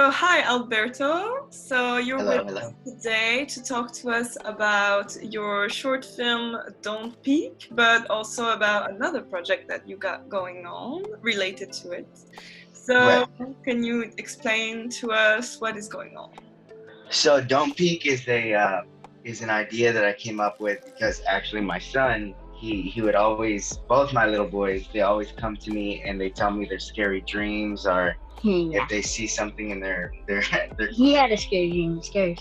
So, hi, Alberto. So, you're Hello, with us hello. today to talk to us about your short film, Don't Peek, but also about another project that you got going on related to it. So, Right. can you explain to us what is going on? So Don't Peek is an idea that I came up with because actually my son, he would always, both my little boys, they always come to me and they tell me their scary dreams, or Yeah. if they see something in their He had a scary dream, scary.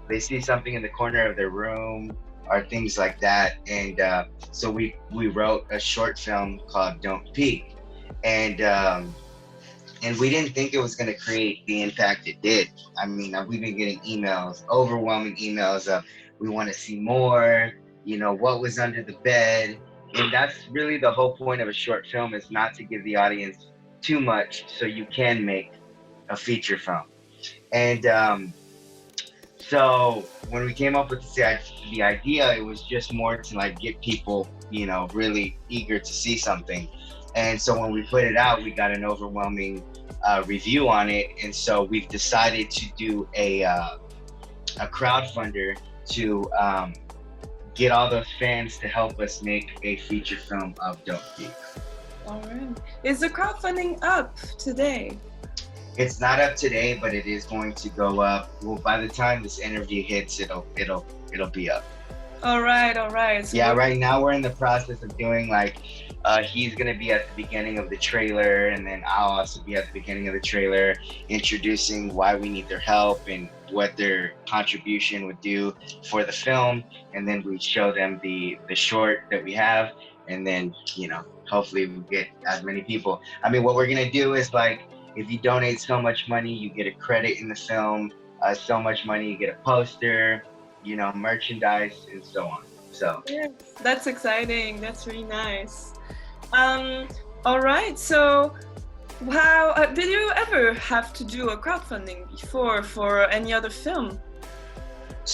they see something in the corner of their room or things like that. And so we wrote a short film called Don't Peek, and and we didn't think it was going to create the impact it did. I mean, we've been getting emails, overwhelming emails of we want to see more, what was under the bed. And that's really the whole point of a short film, is not to give the audience too much so you can make a feature film. And so when we came up with the idea, it was just more to like get people, really eager to see something. And so when we put it out, we got an overwhelming review on it. And so we've decided to do a crowdfunder to get all those fans to help us make a feature film of Don't Peek. All right. Is the crowdfunding up today? It's not up today, but it is going to go up. Well, by the time this interview hits, it'll be up. All right, all right. So Yeah, right now we're in the process of doing he's gonna be at the beginning of the trailer, and then I'll also be at the beginning of the trailer, introducing why we need their help and what their contribution would do for the film, and then we show them the short that we have, and then hopefully we get as many people. I mean, what we're gonna do is if you donate so much money, you get a credit in the film. So much money, you get a poster, merchandise, and so on. So yes, that's exciting. That's really nice. All right. So, how did you ever have to do a crowdfunding before for any other film?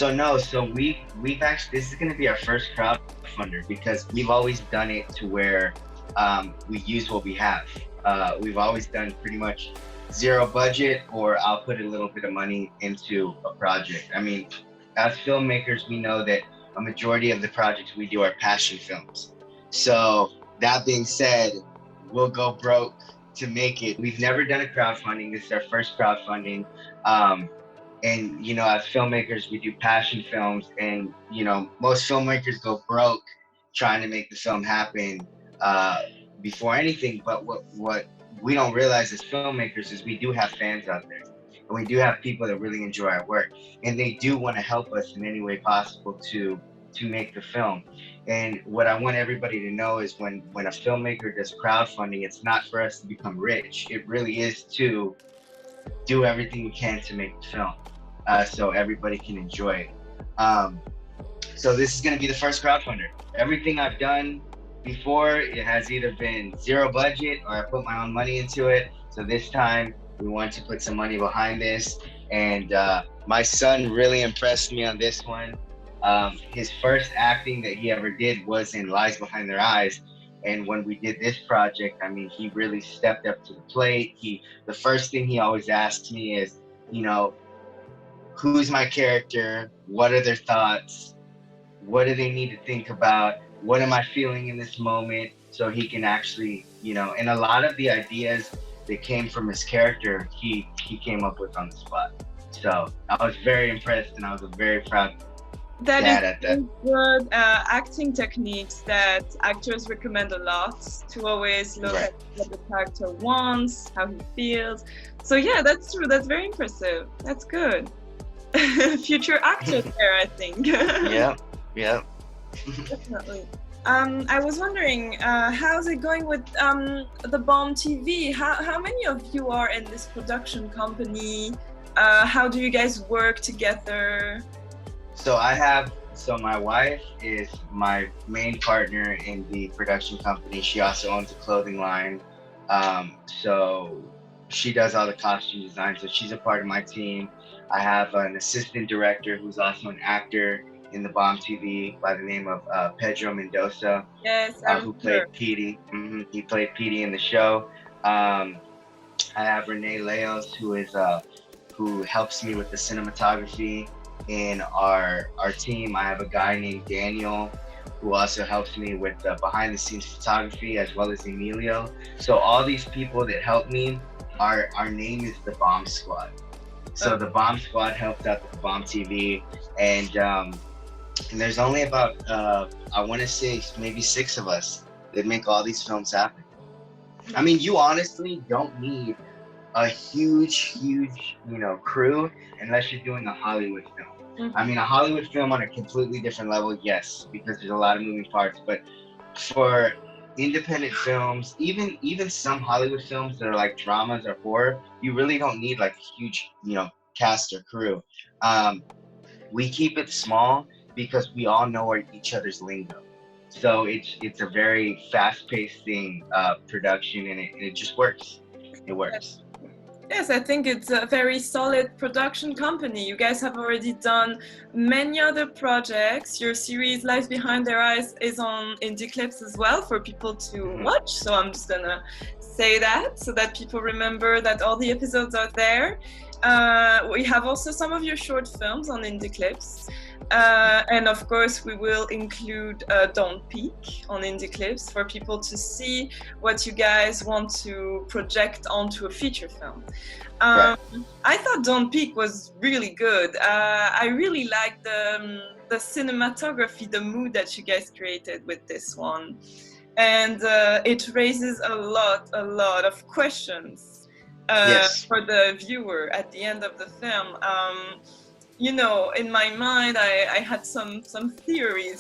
no, so we've actually, this is going to be our first crowdfunder because we've always done it to where we use what we have. We've always done pretty much zero budget, or I'll put a little bit of money into a project. I mean, as filmmakers, we know that a majority of the projects we do are passion films. So that being said, we'll go broke to make it. We've never done a crowdfunding. This is our first crowdfunding. And as filmmakers, we do passion films, and most filmmakers go broke trying to make the film happen before anything. But what we don't realize as filmmakers is we do have fans out there, and we do have people that really enjoy our work, and they do want to help us in any way possible to make the film. And what I want everybody to know is when a filmmaker does crowdfunding, it's not for us to become rich. It really is to do everything we can to make the film, so everybody can enjoy it. So this is going to be the first crowdfunder. Everything I've done before, it has either been zero budget or I put my own money into it. So this time we want to put some money behind this. And my son really impressed me on this one. His first acting that he ever did was in Lies Behind Their Eyes. And when we did this project, I mean, he really stepped up to the plate. The first thing he always asks me is, who's my character? What are their thoughts? What do they need to think about? What am I feeling in this moment? So he can actually, and a lot of the ideas that came from his character, he came up with on the spot. So I was very impressed, and I was very proud That dad at that. is good acting techniques that actors recommend a lot, to always look Right. at what the character wants, how he feels. So yeah, that's true. That's very impressive. That's good. Future actor there, I think. Yeah. Definitely. I was wondering, how's it going with the Bomb TV? How many of you are in this production company? How do you guys work together? So my wife is my main partner in the production company. She also owns a clothing line. So she does all the costume design. So she's a part of my team. I have an assistant director who's also an actor in the Bomb TV by the name of Pedro Mendoza, Yes, I who remember. played Petey. He played Petey in the show. I have Renee Leos, who helps me with the cinematography in our team. I have a guy named Daniel who also helps me with the behind the scenes photography, as well as Emilio. So all these people that help me, our name is the Bomb Squad. So the Bomb Squad helped out the Bomb TV, and there's only about I want to say maybe 6 of us that make all these films happen. I mean, you honestly don't need a huge, crew unless you're doing a Hollywood film. Mhm. I mean, a Hollywood film on a completely different level, yes, because there's a lot of moving parts. But for independent films, even some Hollywood films that are like dramas or horror, you really don't need like a huge, cast or crew. We keep it small because we all know each other's lingo. So it's a very fast-paced thing, production, and it just works. It works. Yes, I think it's a very solid production company. You guys have already done many other projects. Your series Life Behind Their Eyes is on Indie Clips as well for people to watch. So I'm just gonna say that so that people remember that all the episodes are there. We have also some of your short films on Indie Clips. And of course, we will include Don't Peek on Indie Clips for people to see what you guys want to project onto a feature film. Right. I thought Don't Peek was really good. I really liked the cinematography, the mood that you guys created with this one. And it raises a lot of questions Yes. for the viewer at the end of the film. In my mind, I had some theories,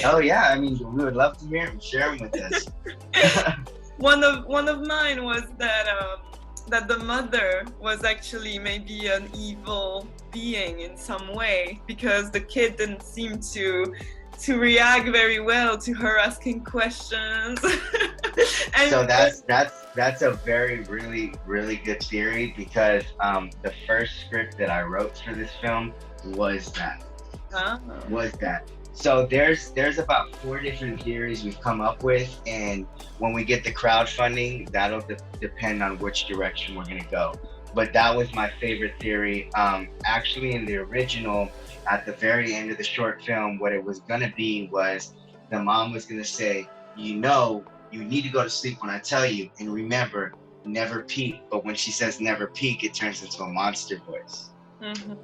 Oh yeah, I mean, we would love to hear them. Share them with us. One of mine was that the mother was actually maybe an evil being in some way, because the kid didn't seem to react very well to her asking questions. And So that's a very really good theory, because the first script that I wrote for this film was that. So there's about 4 different theories we've come up with, and when we get the crowdfunding, that'll depend on which direction we're gonna go. But that was my favorite theory. Actually, in the original, at the very end of the short film, what it was gonna be was the mom was gonna say, you need to go to sleep when I tell you, and remember, never peek. But when she says never peek, it turns into a monster voice. Mm-hmm.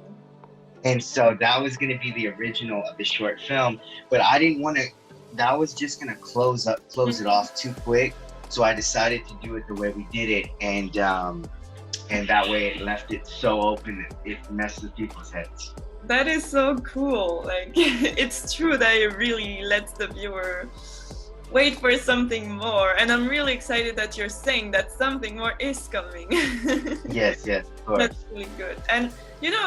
And so that was going to be the original of the short film, but I didn't want to. That was just going to close it off too quick. So I decided to do it the way we did it, and that way it left it so open that it messed with people's heads. That is so cool. Like, it's true that it really lets the viewer wait for something more, and I'm really excited that you're saying that something more is coming. Yes, of course. That's really good. And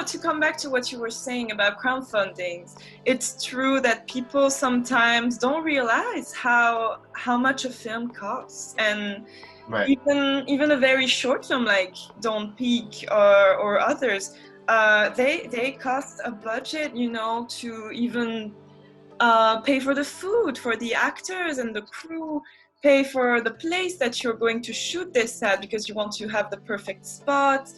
to come back to what you were saying about crowdfunding, it's true that people sometimes don't realize how much a film costs, and Right. even a very short film like Don't Peek or others, they cost a budget, to even pay for the food for the actors and the crew, pay for the place that you're going to shoot this at because you want to have the perfect spot,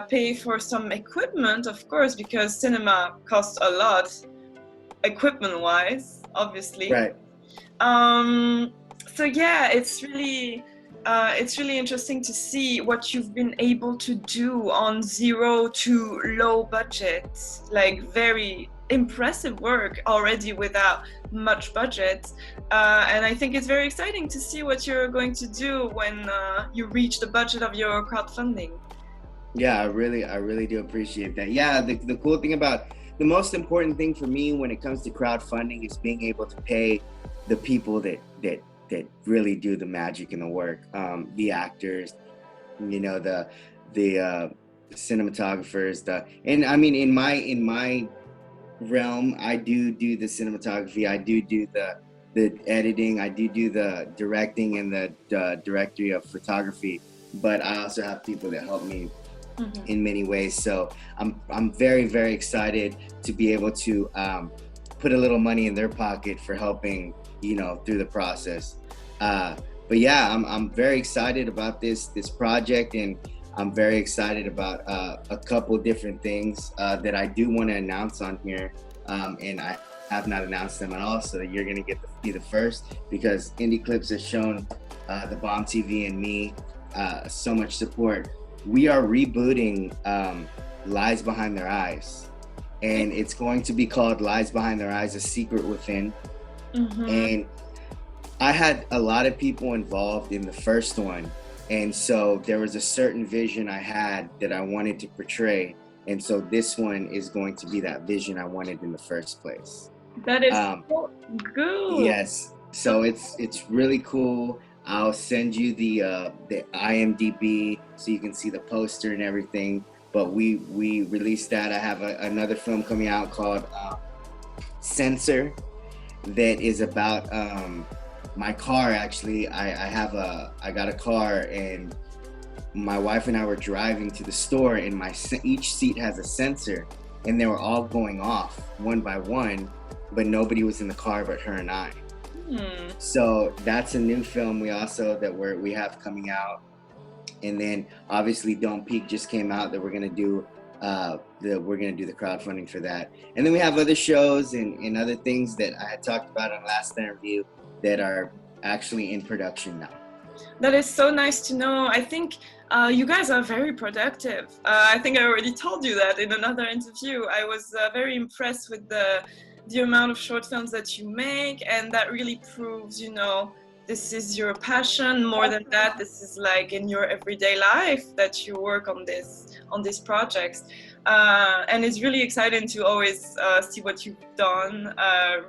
pay for some equipment, of course, because cinema costs a lot, equipment-wise, obviously. Right. So yeah, it's really interesting to see what you've been able to do on 0 to low budget, like very impressive work already without much budget, and I think it's very exciting to see what you're going to do when you reach the budget of your crowdfunding. Yeah, I really do appreciate that. Yeah, the cool thing about, the most important thing for me when it comes to crowdfunding is being able to pay the people that really do the magic and the work, the actors, the cinematographers, and I mean, in my realm, I do the cinematography, I do the editing, I do the directing and the directory of photography, but I also have people that help me in many ways. So I'm very, very excited to be able to put a little money in their pocket for helping, through the process. but yeah, I'm very excited about this project, and I'm very excited about a couple different things that I do want to announce on here, and I have not announced them at all, so you're gonna be the first, because Indie Clips has shown the Bomb TV and me so much support. We are rebooting Lies Behind Their Eyes, and it's going to be called Lies Behind Their Eyes: A Secret Within. And I had a lot of people involved in the first one, and so there was a certain vision I had that I wanted to portray, and so this one is going to be that vision I wanted in the first place. That is so good. Yes, so it's really cool. I'll send you the IMDb so you can see the poster and everything. But we released that. I have another film coming out called Censor, that is about my car. Actually, I got a car, and my wife and I were driving to the store, and each seat has a sensor, and they were all going off one by one, but nobody was in the car but her and I. So that's a new film we have coming out. And then obviously Don't Peak just came out, that we're gonna do the crowdfunding for that. And then we have other shows and other things that I had talked about on last interview that are actually in production now. That is so nice to know. I think you guys are very productive. I think I already told you that in another interview. I was very impressed with the amount of short films that you make, and that really proves, this is your passion. More than that, this is like in your everyday life that you work on these projects. And it's really exciting to always see what you've done.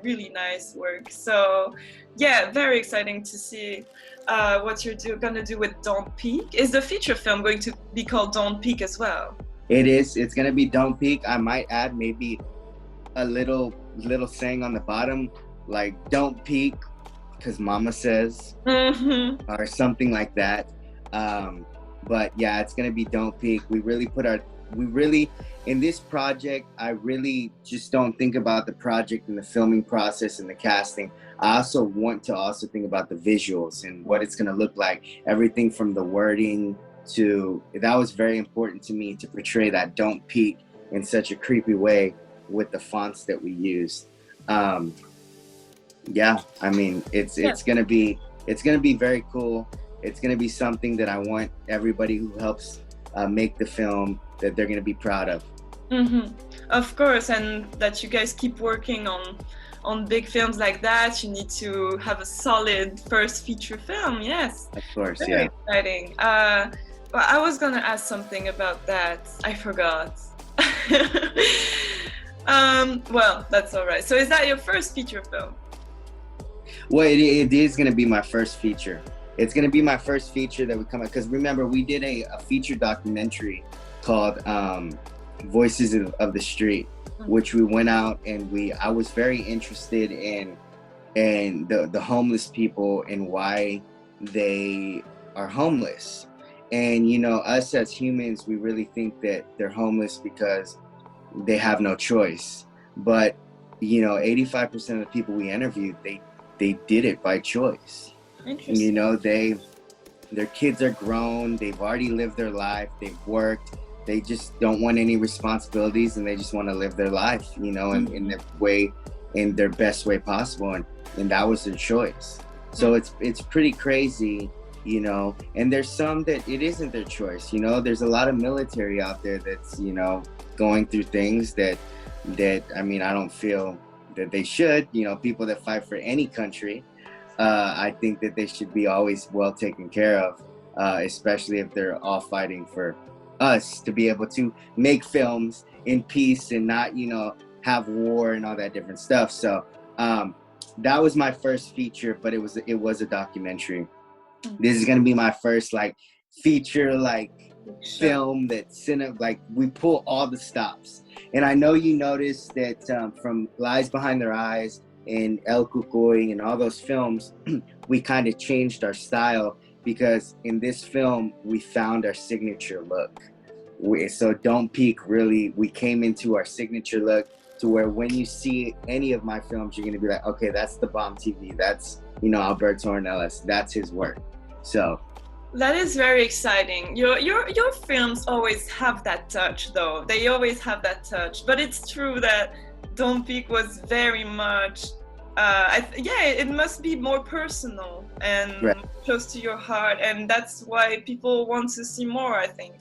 Really nice work. So yeah, very exciting to see what you're gonna do with Don't Peak. Is the feature film going to be called Don't Peak as well? It is. It's gonna be Don't Peak. I might add maybe a little saying on the bottom, like "Don't peek, because Mama says," or something like that. But yeah, it's gonna be Don't Peek. We really in this project, I really just don't think about the project and the filming process and the casting. I also want to think about the visuals and what it's gonna look like. Everything from the wording that was very important to me, to portray that Don't Peek in such a creepy way with the fonts that we used. Yeah, I mean, it's gonna be very cool. It's gonna be something that I want everybody who helps make the film, that they're gonna be proud of. Of course, and that you guys keep working on big films like that. You need to have a solid first feature film. Yes, of course. Very exciting. Well, I was gonna ask something about that. I forgot. Well, that's all right. So is that your first feature film? Well, it is going to be my first feature. It's going to be my first feature that would come out, because remember, we did a feature documentary called Voices of the Street, which we went out and I was very interested in the homeless people and why they are homeless. And us as humans, we really think that they're homeless because they have no choice. But 85% of the people we interviewed, they did it by choice. Interesting. And their kids are grown, they've already lived their life, they've worked, they just don't want any responsibilities, and they just want to live their life, in their best way possible, and that was their choice. So it's pretty crazy, and there's some that it isn't their choice. There's a lot of military out there that's going through things that I mean, I don't feel that they should. People that fight for any country, I think that they should be always well taken care of, especially if they're all fighting for us to be able to make films in peace and not have war and all that different stuff. So that was my first feature, but it was a documentary. This is gonna be my first feature film that's we pull all the stops. And I know you noticed that from Lies Behind Their Eyes and El Cucuy and all those films, we kind of changed our style, because in this film we found our signature look. So Don't Peek, really, we came into our signature look, to where when you see any of my films, you're gonna be like, okay, that's the Bomb TV. That's Alberto Ornelas. That's his work. So that is very exciting. Your films always have that touch, though. They always have that touch. But it's true that Don't Peek was very much, it must be more personal and right. close to your heart, and that's why people want to see more, I think.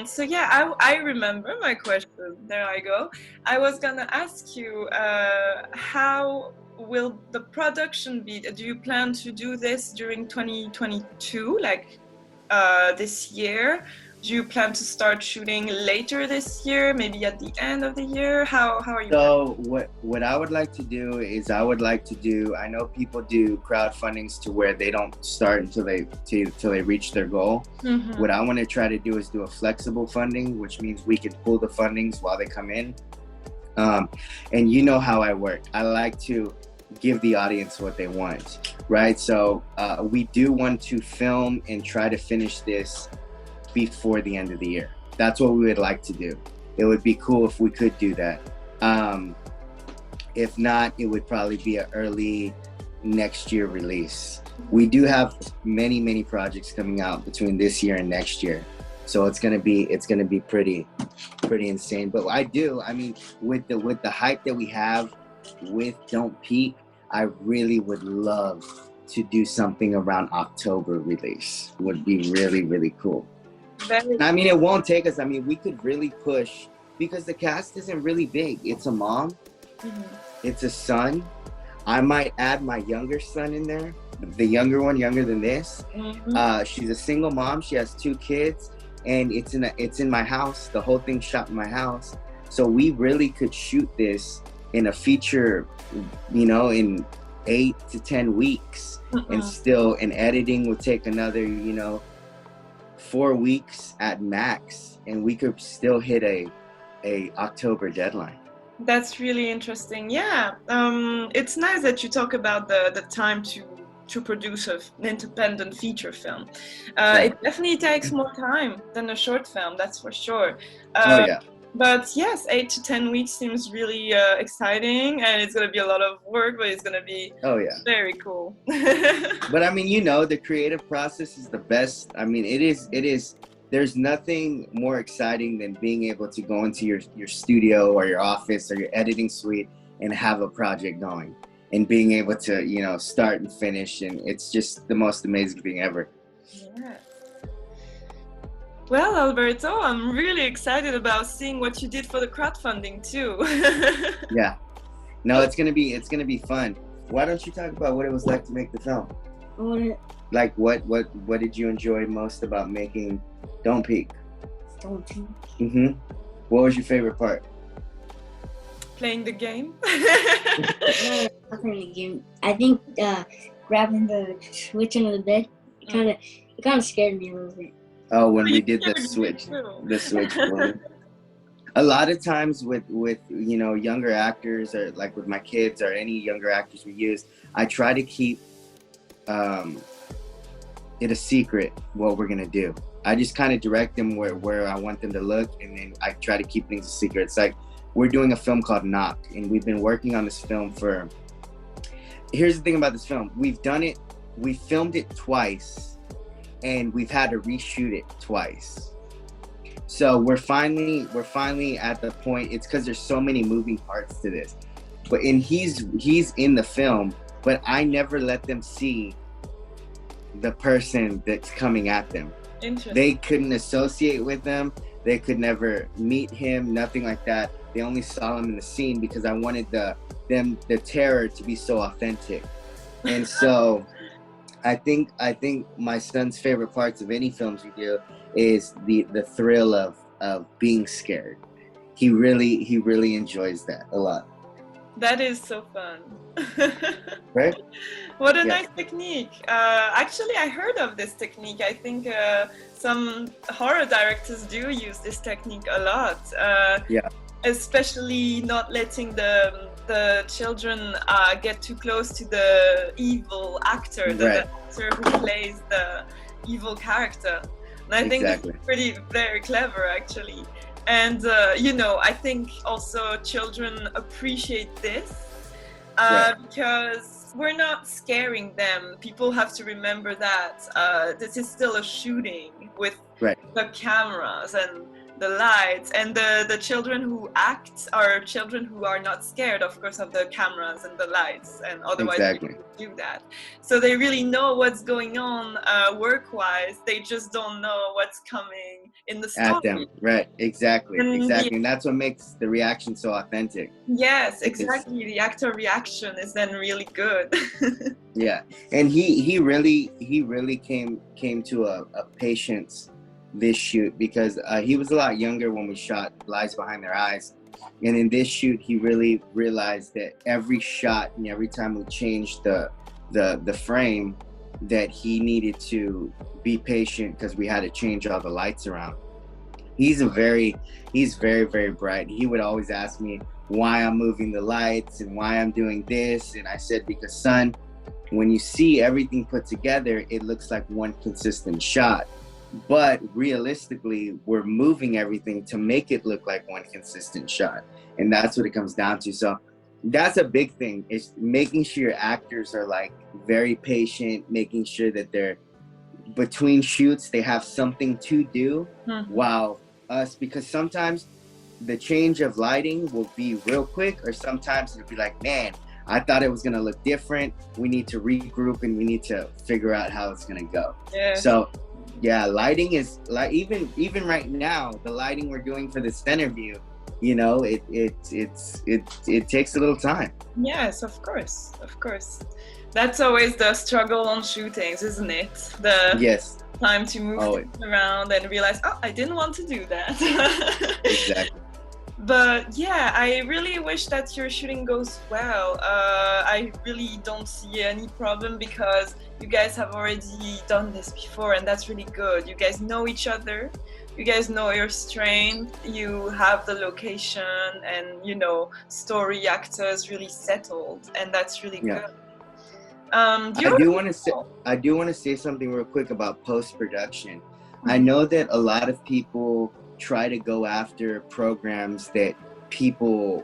So yeah, I remember my question. There I go. I was gonna ask you, how will the production be? Do you plan to do this during 2022, like this year? Do you plan to start shooting later this year, maybe at the end of the year? How are you? So what I would like to do is I know people do crowdfundings to where they don't start until they reach their goal. Mm-hmm. What I want to try to do is do a flexible funding, which means we can pull the fundings while they come in. And you know how I work. I like to give the audience what they want, right? So we do want to film and try to finish this before the end of the year. That's what we would like to do. It would be cool if we could do that. If not, it would probably be an early next year release. We do have many projects coming out between this year and next year, so it's gonna be pretty insane. But with the hype that we have with Don't Peek, I really would love to do something around October release. Would be really cool. It won't take us. We could really push because the cast isn't really big. It's a mom, Mm-hmm. it's a son. I might add my younger son in there, the younger one, younger than this. Mm-hmm. She's a single mom. She has 2 kids, and it's in my house. The whole thing's shot in my house. So we really could shoot this in a feature, in 8 to 10 weeks, Mm-mm. and editing would take another, 4 weeks at max, and we could still hit a October deadline. That's really interesting. Yeah, it's nice that you talk about the time to produce an independent feature film. Right. It definitely takes more time than a short film, that's for sure. Oh yeah. But yes, 8 to 10 weeks seems really exciting, and it's going to be a lot of work, but it's going to be very cool. But the creative process is the best. It is. There's nothing more exciting than being able to go into your studio or your office or your editing suite and have a project going and being able to, start and finish. And it's just the most amazing thing ever. Yeah. Well, Alberto, I'm really excited about seeing what you did for the crowdfunding too. Yeah. No, it's gonna be fun. Why don't you talk about what it was like to make the film? Like what did you enjoy most about making Don't Peek? Don't Peek. Mm-hmm. What was your favorite part? Playing the game. Not playing the game. I think grabbing the switch under the bed, it kind of scared me a little bit. Oh, when we did the switch. A lot of times with younger actors, or like with my kids or any younger actors we use, I try to keep it a secret what we're gonna do. I just kind of direct them where I want them to look, and then I try to keep things a secret. It's like we're doing a film called Knock, and we've been working on this film for. Here's the thing about this film: we filmed it twice, and we've had to reshoot it twice. So we're finally at the point. It's because there's so many moving parts to this, and he's in the film, but I never let them see the person that's coming at them. Interesting. They couldn't associate with them. They could never meet him. Nothing like that. They only saw him in the scene because I wanted the terror to be so authentic. And so I think my son's favorite parts of any films we do is the thrill of being scared. He really enjoys that a lot. That is so fun. Right? What a nice technique. Actually, I heard of this technique. I think some horror directors do use this technique a lot. Yeah. Especially not letting the children get too close to the evil actor, the actor who plays the evil character. And I think it's very clever, actually. And, I think also children appreciate this because we're not scaring them. People have to remember that this is still a shooting with Right. the cameras and the lights, and the children who act are children who are not scared, of course, of the cameras and the lights, and otherwise Exactly. they would do that. So they really know what's going on work-wise. They just don't know what's coming in the story. At them, right? Exactly, And exactly, and that's what makes the reaction so authentic. Yes, exactly. The actor reaction is then really good. Yeah, and he really came to a patience this shoot, because he was a lot younger when we shot Lies Behind Their Eyes, and in this shoot he really realized that every shot and every time we changed the frame, that he needed to be patient because we had to change all the lights around. He's very very bright. He would always ask me why I'm moving the lights and why I'm doing this, and I said, because son, when you see everything put together, it looks like one consistent shot. But realistically, we're moving everything to make it look like one consistent shot. And that's what it comes down to. So that's a big thing, is making sure your actors are like very patient, making sure that they're between shoots, they have something to do while us, because sometimes the change of lighting will be real quick, or sometimes it'll be like, man, I thought it was gonna look different. We need to regroup and we need to figure out how it's gonna go. Yeah. So yeah, lighting is like, even right now, the lighting we're doing for this interview, you know, it takes a little time. Yes, of course. That's always the struggle on shootings, isn't it? The Yes, time to move things around and realize, oh, I didn't want to do that. exactly. But yeah, I really wish that your shooting goes well. I really don't see any problem, because you guys have already done this before, and that's really good. You guys know each other, you guys know your strength, you have the location, and you know, story, actors really settled, and that's really good. I do want to say something real quick about post-production. I know that a lot of people try to go after programs that people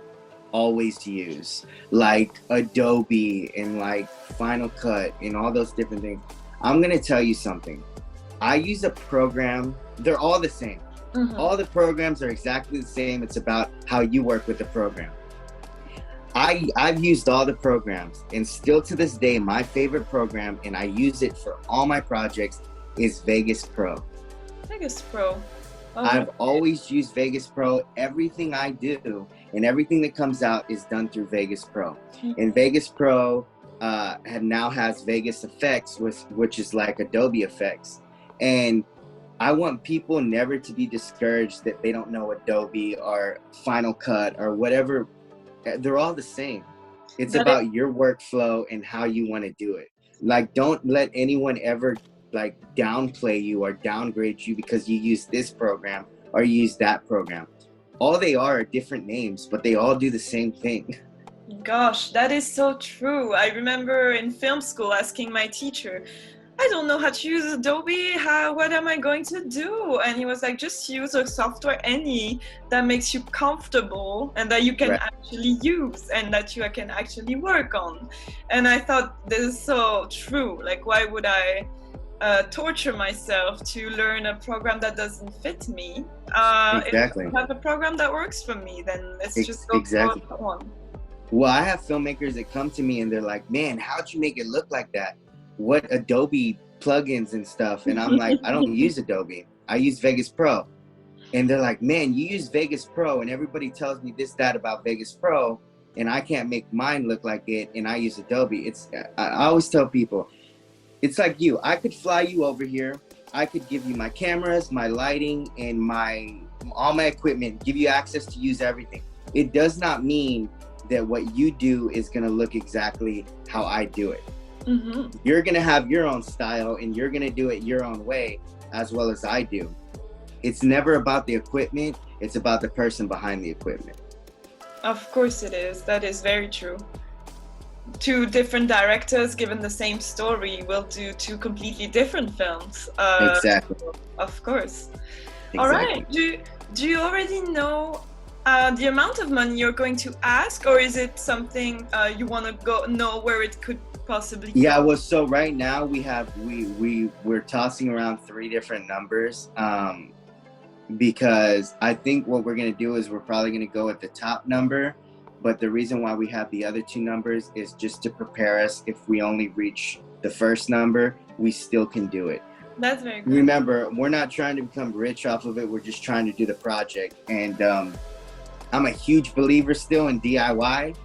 always use, like Adobe and like Final Cut and all those different things. I'm gonna tell you something. I use a program, they're all the same. All the programs are exactly the same. It's about how you work with the program. I've used all the programs, and still to this day, my favorite program, and I use it for all my projects, is Vegas Pro. Vegas Pro. Oh, I've always used Vegas Pro. Everything I do and everything that comes out is done through Vegas Pro. And Vegas Pro now has Vegas Effects, which is like Adobe Effects. And I want people never to be discouraged that they don't know Adobe or Final Cut or whatever. They're all the same. It's about your workflow and how you want to do it. Like, don't let anyone ever like downplay you or downgrade you because you use this program or you use that program. All they are different names, but they all do the same thing. Gosh, that is so true. I remember in film school asking my teacher, I don't know how to use Adobe, what am I going to do? And he was like, just use a software any that makes you comfortable and that you can actually use and that you can actually work on. And I thought, this is so true. Like, why would I torture myself to learn a program that doesn't fit me? Exactly. If I have a program that works for me, then let's just go for that one. Well, I have filmmakers that come to me and they're like, man, how'd you make it look like that? What Adobe plugins and stuff? And I'm like, I don't use Adobe. I use Vegas Pro. And they're like, man, you use Vegas Pro and everybody tells me this, that about Vegas Pro, and I can't make mine look like it, and I use Adobe. I always tell people, it's like you. I could fly you over here. I could give you my cameras, my lighting, and all my equipment, give you access to use everything. It does not mean that what you do is gonna look exactly how I do it. You're gonna have your own style and you're gonna do it your own way as well as I do. It's never about the equipment, it's about the person behind the equipment. Of course it is. That is very true. Two different directors given the same story will do two completely different films. Exactly. Of course. Exactly. All right. Do you already know The amount of money you're going to ask, or is it something you want to go know where it could possibly go? Yeah, well, so right now we're tossing around 3 different numbers, because I think what we're gonna do is we're probably gonna go with the top number, but the reason why we have the other 2 numbers is just to prepare us if we only reach the first number, we still can do it. That's very good. Remember, we're not trying to become rich off of it, we're just trying to do the project. And I'm a huge believer still in DIY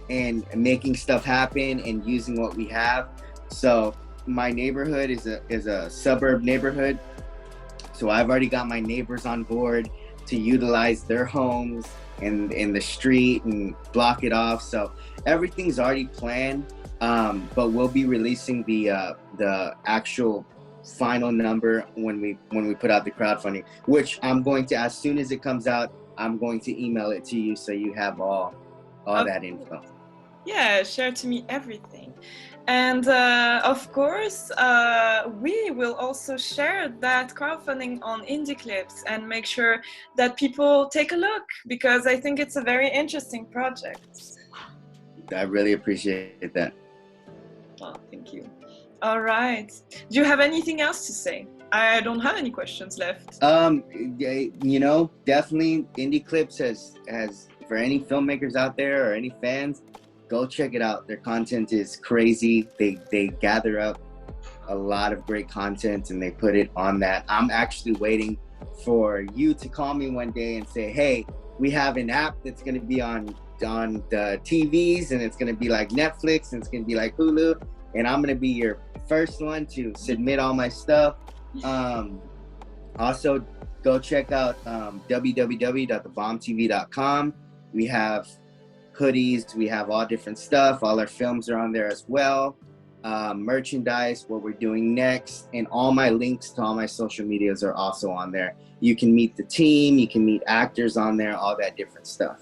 and making stuff happen and using what we have. So my neighborhood is a suburb neighborhood. So I've already got my neighbors on board to utilize their homes and in the street and block it off. So everything's already planned, but we'll be releasing the actual final number when we put out the crowdfunding, which I'm going to, as soon as it comes out, I'm going to email it to you so you have all that info. Yeah, share to me everything. And of course, we will also share that crowdfunding on Indie Clips and make sure that people take a look, because I think it's a very interesting project. I really appreciate that. Oh, thank you. All right. Do you have anything else to say? I don't have any questions left. You know, definitely Indie Clips has for any filmmakers out there or any fans, go check it out. Their content is crazy. They gather up a lot of great content and they put it on that. I'm actually waiting for you to call me one day and say, hey, we have an app that's going to be on the TVs, and it's going to be like Netflix, and it's going to be like Hulu, and I'm going to be your first one to submit all my stuff. Also, go check out www.thebombtv.com. We have hoodies, we have all different stuff. All our films are on there as well. Merchandise, what we're doing next, and all my links to all my social medias are also on there. You can meet the team, you can meet actors on there, all that different stuff.